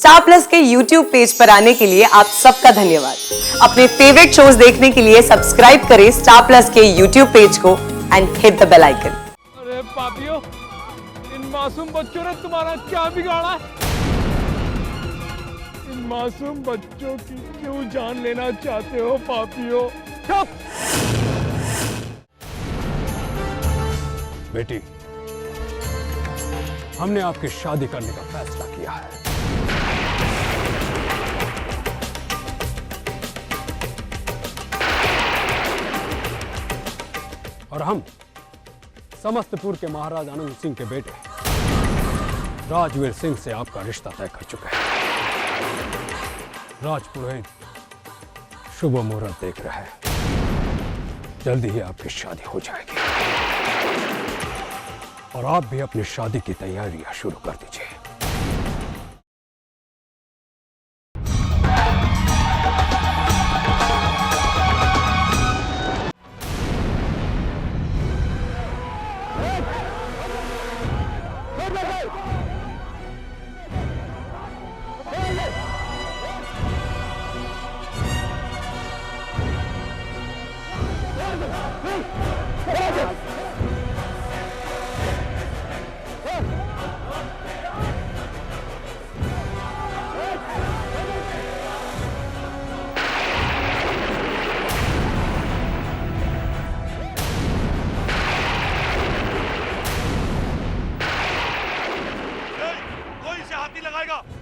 Star Plus के YouTube page पर आने के लिए आप सबका धन्यवाद। अपने फेवरेट शोज देखने के लिए सब्सक्राइब करें स्टार प्लस के YouTube पेज को and hit the bell icon. अरे पापियों, इन मासूम बच्चों ने तुम्हारा क्या बिगाड़ा? इन मासूम बच्चों की क्यों जान लेना चाहते हो पापियों? चुप! बेटी, हमने आपकी शादी करने का फैसला किया है। और हम समस्तपुर के महाराज आनंद सिंह के बेटे राजवीर सिंह से आपका रिश्ता तय कर चुके हैं। राजपुरोहित शुभ मुहूर्त देख रहा है, जल्दी ही आपकी शादी हो जाएगी और आप भी अपनी शादी की तैयारियां शुरू कर दीजिए।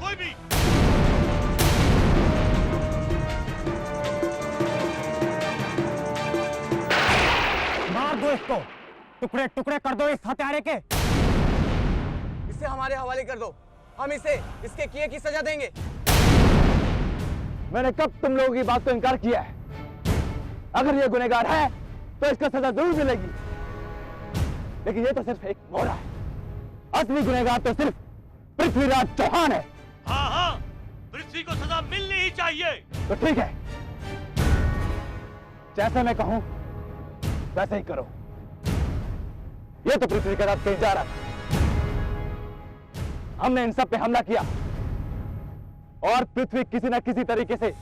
कोई भी मार दो इसको, टुकड़े टुकड़े कर दो इस हत्यारे के। इसे हमारे हवाले कर दो, हम इसे इसके किए की सजा देंगे। मैंने कब तुम लोगों की बात को इनकार किया है? अगर ये गुनहगार है तो इसका सजा जरूर मिलेगी, लेकिन ये तो सिर्फ एक मोहरा है। असली गुनहगार तो सिर्फ पृथ्वीराज चौहान है। हाँ हाँ, पृथ्वी को सजा मिलनी ही चाहिए। तो ठीक है, जैसे मैं कहूं वैसे ही करो। ये तो पृथ्वी के साथ कहीं जा रहा था, हमने इन सब पे हमला किया और पृथ्वी किसी न किसी तरीके से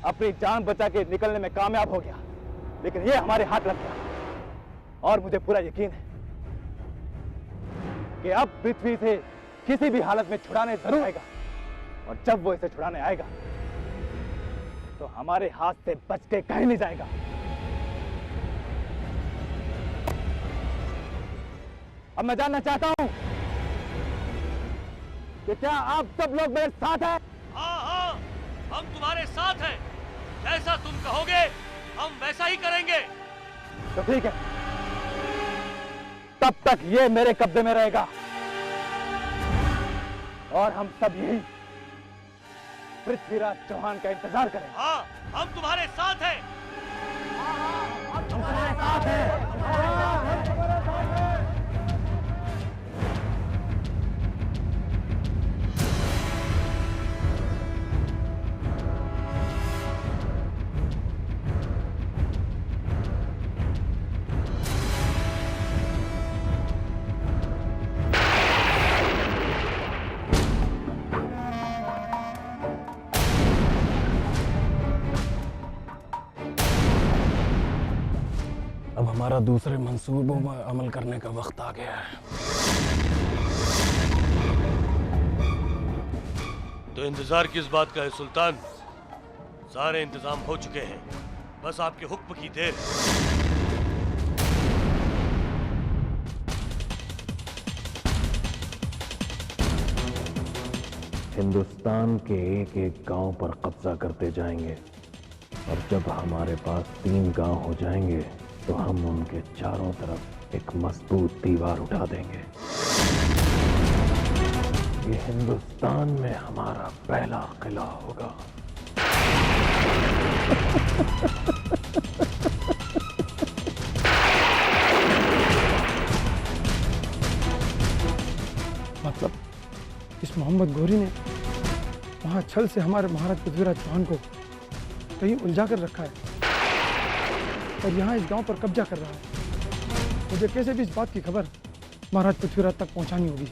अपनी जान बचा के निकलने में कामयाब हो गया, लेकिन ये हमारे हाथ लग गया। और मुझे पूरा यकीन है कि अब पृथ्वी से किसी भी हालत में छुड़ाने जरूर आएगा, और जब वो इसे छुड़ाने आएगा तो हमारे हाथ से बच के कहीं नहीं जाएगा। अब मैं जानना चाहता हूं कि क्या आप सब लोग मेरे साथ हैं? हाँ हाँ, हम तुम्हारे साथ हैं। जैसा तुम कहोगे हम वैसा ही करेंगे। तो ठीक है, तब तक ये मेरे कब्जे में रहेगा और हम सब यही पृथ्वीराज चौहान का इंतजार करें। हाँ, हम तुम्हारे साथ हैं। हम तुम्हारे साथ हैं। अब हमारा दूसरे मंसूबों में अमल करने का वक्त आ गया है। तो इंतजार किस बात का है सुल्तान? सारे इंतजाम हो चुके हैं, बस आपके हुक्म की देर है। हिंदुस्तान के एक एक गांव पर कब्जा करते जाएंगे और जब हमारे पास 3 गांव हो जाएंगे तो हम उनके चारों तरफ एक मजबूत दीवार उठा देंगे। ये हिंदुस्तान में हमारा पहला किला होगा। मतलब इस मोहम्मद गोरी ने वहां छल से हमारे महाराज पृथ्वीराज चौहान को कहीं उलझा कर रखा है और यहाँ इस गांव पर कब्जा कर रहा है। मुझे कैसे भी इस बात की खबर महाराज पृथ्वीराज तक पहुंचानी होगी।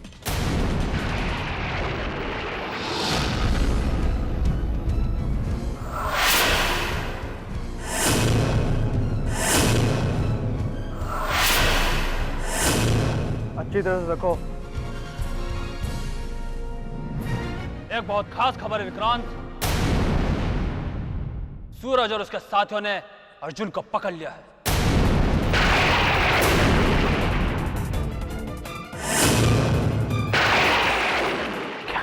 अच्छी तरह से रखो। एक बहुत खास खबर है विक्रांत। सूरज और उसके साथियों ने अर्जुन को पकड़ लिया है। क्या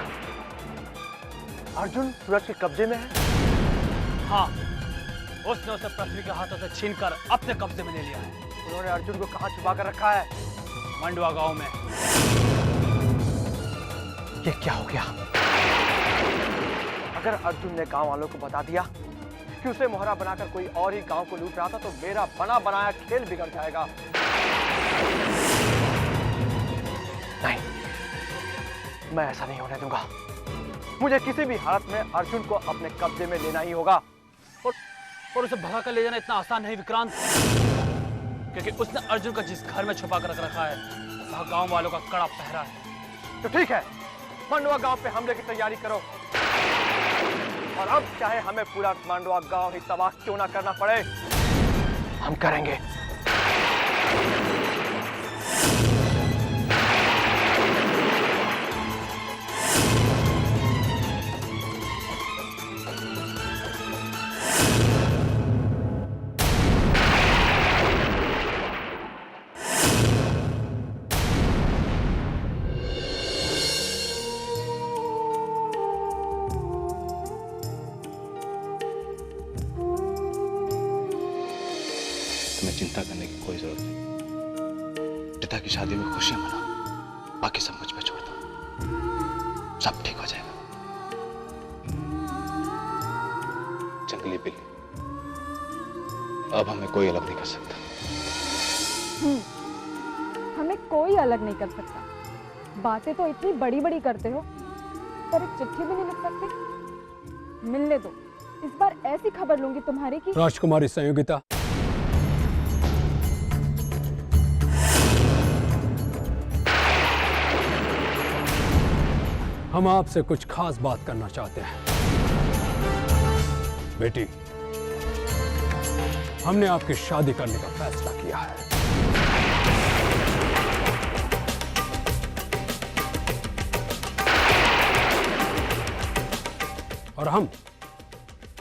अर्जुन सूरज के कब्जे में है? हाँ, उसने उसे पृथ्वी के हाथों से छीनकर अपने कब्जे में ले लिया है। उन्होंने अर्जुन को कहाँ छुपा कर रखा है? मंडवा गांव में। ये क्या हो गया? अगर अर्जुन ने गांव वालों को बता दिया कि उसे मोहरा बनाकर कोई और ही गांव को लूट रहा था, तो मेरा बना बनाया खेल बिगड़ जाएगा। नहीं, मैं ऐसा नहीं होने दूंगा। मुझे किसी भी हालत में अर्जुन को अपने कब्जे में लेना ही होगा। और उसे भगा कर ले जाना इतना आसान नहीं विक्रांत, क्योंकि उसने अर्जुन को जिस घर में छुपा कर रखा है वह गांव वालों का कड़ा पहरा है। तो ठीक है, मांडवा गांव पे हमले की तैयारी करो, और अब चाहे हमें पूरा मांडवा गांव ही तबाह क्यों ना करना पड़े, हम करेंगे। तुम्हें चिंता करने की कोई जरूरत नहीं। पिता की शादी में खुशियां मनाओ, बाकी सब मुझ पे छोड़ दो, सब ठीक हो जाएगा। जंगली बिल्ली, अब हमें कोई अलग नहीं कर सकता। हमें कोई अलग नहीं कर सकता। बातें तो इतनी बड़ी बड़ी करते हो, पर एक चिट्ठी भी नहीं लिख सकते। मिलने दो, इस बार ऐसी खबर लूंगी तुम्हारी की। राजकुमारी संयोगिता, हम आपसे कुछ खास बात करना चाहते हैं। बेटी, हमने आपकी शादी करने का फैसला किया है। और हम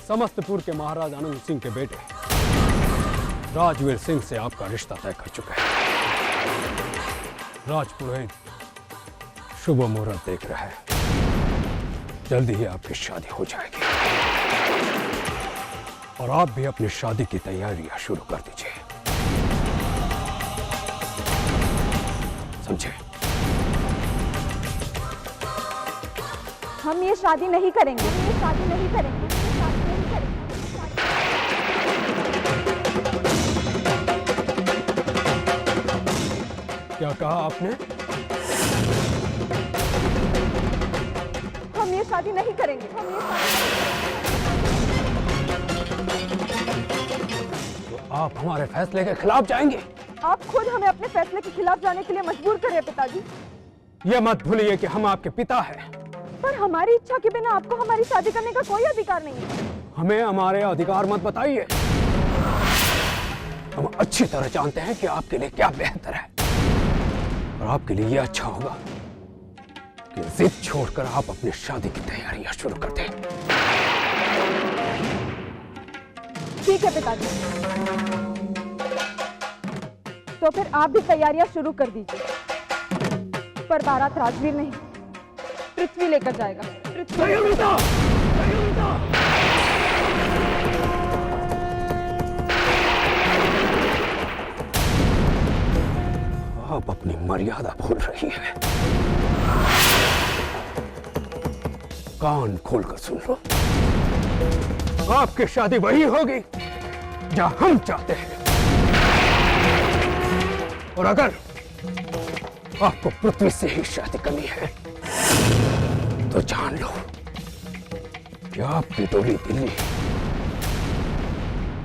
समस्तपुर के महाराज आनंद सिंह के बेटे राजवीर सिंह से आपका रिश्ता तय कर चुके हैं। राजपुरोहित शुभ मुहूर्त देख रहा है, जल्दी ही आपकी शादी हो जाएगी। और आप भी अपनी शादी की तैयारियां शुरू कर दीजिए, समझे? हम ये शादी नहीं करेंगे, हम ये शादी नहीं करेंगे, हम ये शादी नहीं करेंगे। क्या कहा आपने? हम ये शादी नहीं करेंगे, हम ये तो आप हमारे फैसले के खिलाफ जाएंगे? आप खुद हमें अपने फैसले के खिलाफ जाने के लिए मजबूर करें पिताजी। यह मत भूलिए कि हम आपके पिता हैं। पर हमारी इच्छा के बिना आपको हमारी शादी करने का कोई अधिकार नहीं है। हमें हमारे अधिकार मत बताइए। हम अच्छी तरह जानते हैं कि आपके लिए क्या बेहतर है, और आपके लिए यह अच्छा होगा कि जिद छोड़कर आप अपनी शादी की तैयारियां शुरू कर दें। ठीक है पिताजी, तो फिर आप भी तैयारियां शुरू कर दीजिए। पर बारात राजवीर नहीं, पृथ्वी लेकर जाएगा। आप अपनी मर्यादा भूल रही हैं। कान खोलकर सुन लो, आपकी शादी वही होगी जहां हम चाहते हैं। और अगर आपको पृथ्वी से ही शादी करनी है तो जान लो कि आपकी डोली दिल्ली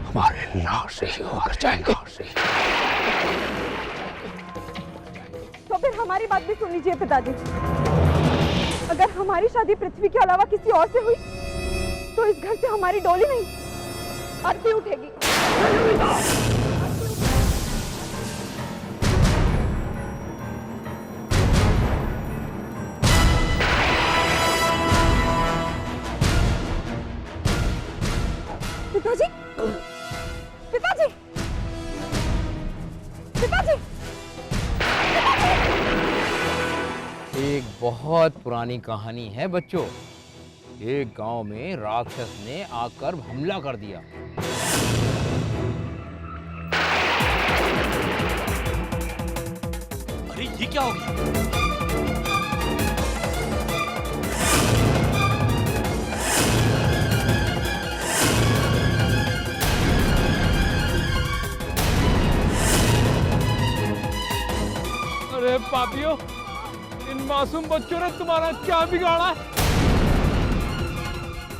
हमारे लाश से ही होकर जाएगा। तो फिर हमारी बात भी सुन लीजिए पिताजी। अगर हमारी शादी पृथ्वी के अलावा किसी और से हुई तो इस घर से हमारी डोली नहीं, अर्थी उठेगी। पिताजी, पिताजी, पिताजी। एक बहुत पुरानी कहानी है बच्चों। एक गांव में राक्षस ने आकर हमला कर दिया। अरे ये क्या हो गया? अरे पापियों, इन मासूम बच्चों ने तुम्हारा क्या बिगाड़ा?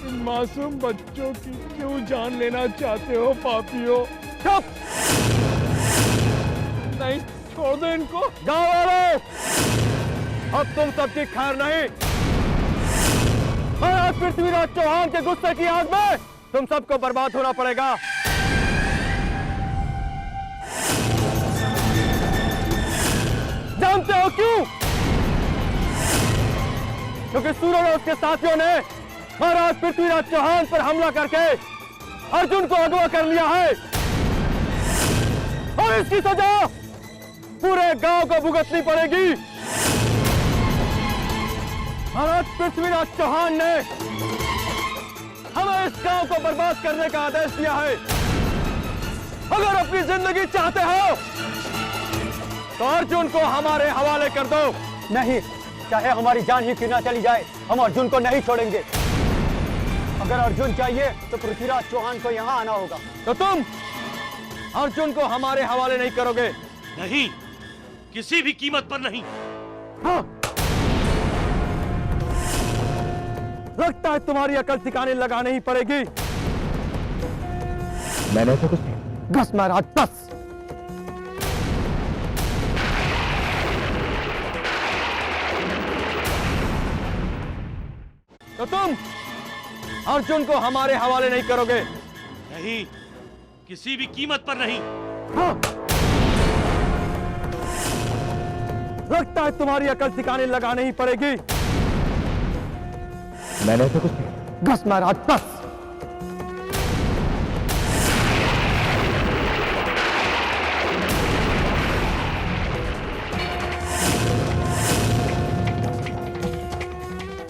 इन मासूम बच्चों की क्यों जान लेना चाहते हो पापियों? चुप! नहीं, छोड़ दो इनको। गाँव वालों, अब तुम सबकी खैर नहीं। महाराज पृथ्वीराज चौहान के गुस्से की आग में तुम सबको बर्बाद होना पड़ेगा। जानते हो क्यों? क्योंकि सूरज और उसके साथियों ने महाराज पृथ्वीराज चौहान पर हमला करके अर्जुन को अगवा कर लिया है और इसकी सजा पूरे गांव को भुगतनी पड़ेगी। महाराज पृथ्वीराज चौहान ने हमें इस गांव को बर्बाद करने का आदेश दिया है। अगर अपनी जिंदगी चाहते हो तो अर्जुन को हमारे हवाले कर दो। नहीं, चाहे हमारी जान ही क्यों ना चली जाए, हम अर्जुन को नहीं छोड़ेंगे। अगर अर्जुन चाहिए तो पृथ्वीराज चौहान को यहाँ आना होगा। तो तुम अर्जुन को हमारे हवाले नहीं करोगे? नहीं, किसी भी कीमत पर नहीं। हाँ। लगता है तुम्हारी अकल ठिकाने लगानी ही पड़ेगी। मैंने तो कुछ नहीं। बस महाराज, बस। तो तुम अर्जुन को हमारे हवाले नहीं करोगे? नहीं, किसी भी कीमत पर नहीं। हाँ। लगता है तुम्हारी अकल ठिकाने लगानी ही पड़ेगी। मैंने तो कुछ नहीं। बस महाराज, बस।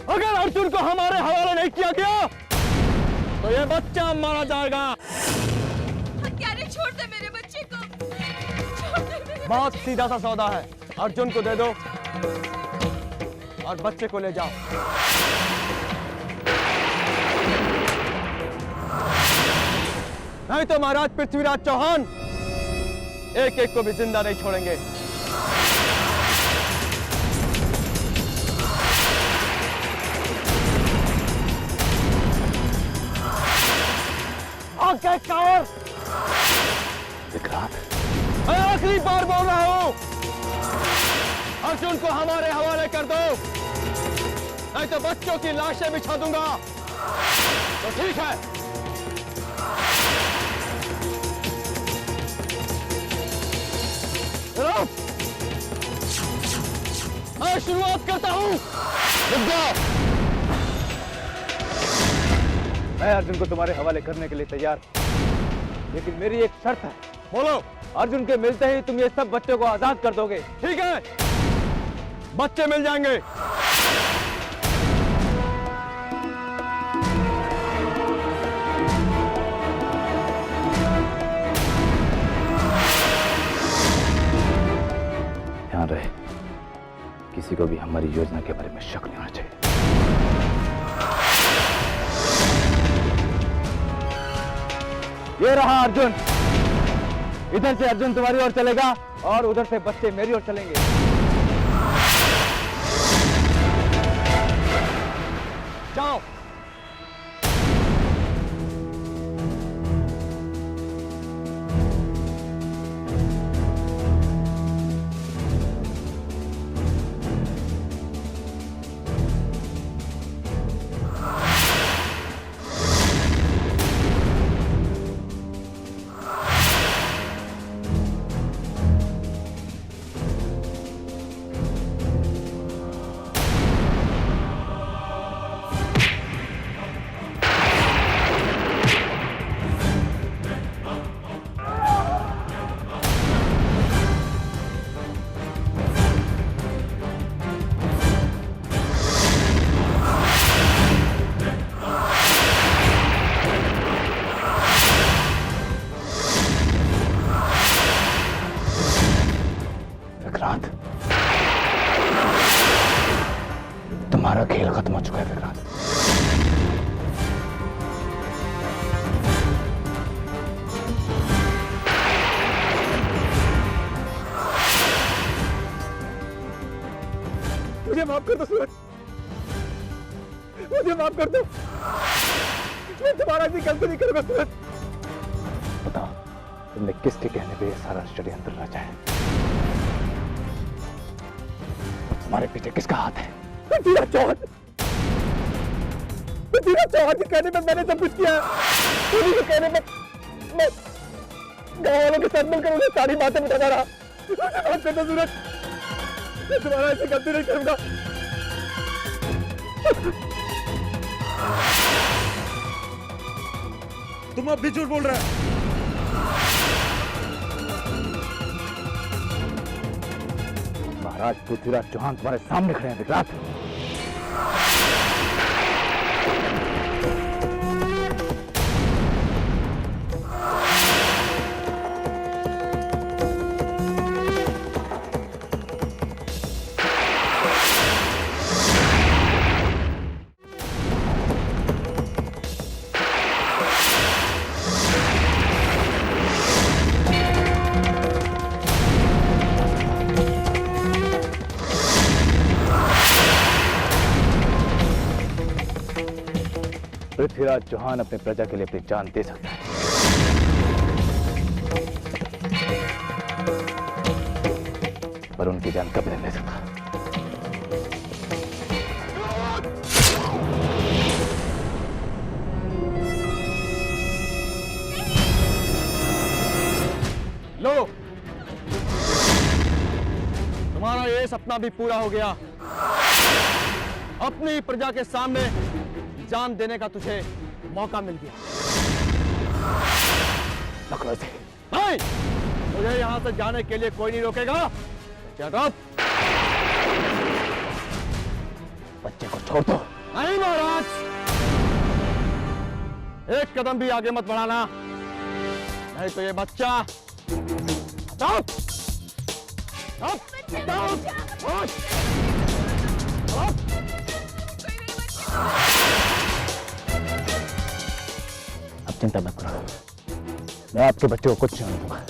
अगर अर्जुन को हमारे हवाले नहीं किया गया तो ये बच्चा मारा जाएगा। हत्यारे, छोड़ दे मेरे बच्चे को, छोड़ दे मेरे। बहुत सीधा सा सौदा है। अर्जुन को दे दो और बच्चे को ले जाओ। नहीं तो महाराज पृथ्वीराज चौहान एक एक को भी जिंदा नहीं छोड़ेंगे। कावर! विक्रांत, मैं आखिरी बार बोल रहा हूं, अर्जुन को हमारे हवाले कर दो, नहीं तो बच्चों की लाशें बिछा दूंगा। तो ठीक है। मैं शुरुआत करता हूं। रुक जाओ। मैं अर्जुन को तुम्हारे हवाले करने के लिए तैयार, लेकिन मेरी एक शर्त है। बोलो। अर्जुन के मिलते ही तुम ये सब बच्चों को आजाद कर दोगे? ठीक है, बच्चे मिल जाएंगे। ध्यान रहे, किसी को भी हमारी योजना के बारे में शक नहीं होना चाहिए। ये रहा अर्जुन। इधर से अर्जुन तुम्हारी ओर चलेगा और उधर से बच्चे मेरी ओर चलेंगे। जाओ। माफ कर दो सूरज, मुझे माफ कर दो। मैं तुम्हारा ऐसी गलती नहीं करूंगा सूरज। बताओ तुमने किसके कहने पे ये सारा षड्यंत्र रचा है? तुम्हारे पीछे किसका हाथ है? पृथ्वीराज चौहान। पृथ्वीराज चौहान के कहने पे मैंने सब कुछ किया है। उन्हीं के कहने पे मैं गाँव वालों के साथ मिलकर उन्हें सारी बातें बताता रहा। मुझे माफ कर दो सूरज, मैं तुम्हारा ऐसी गलती नहीं करूंगा। तुम अब भी झूठ बोल रहे हो। महाराज पृथ्वीराज चौहान तुम्हारे सामने खड़े हैं विक्रांत। पृथ्वीराज चौहान अपने प्रजा के लिए अपनी जान दे सकता है, पर उनकी जान कब नहीं ले सकता। लो, तुम्हारा ये सपना भी पूरा हो गया। अपनी प्रजा के सामने जान देने का तुझे मौका मिल गया। पकड़ो इसे। नहीं, मुझे यहां से जाने के लिए कोई नहीं रोकेगा। बच्चे को छोड़ दो। नहीं महाराज, एक कदम भी आगे मत बढ़ाना, नहीं तो ये बच्चा हटाओ, हटाओ, हटाओ, हटाओ। अब चिंता मत करो, मैं आपके बच्चे को कुछ नहीं होने दूंगा।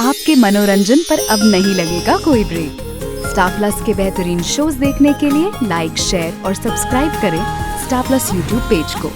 आपके मनोरंजन पर अब नहीं लगेगा कोई ब्रेक। स्टार प्लस के बेहतरीन शोज देखने के लिए लाइक, शेयर और सब्सक्राइब करें स्टार प्लस यूट्यूब पेज को।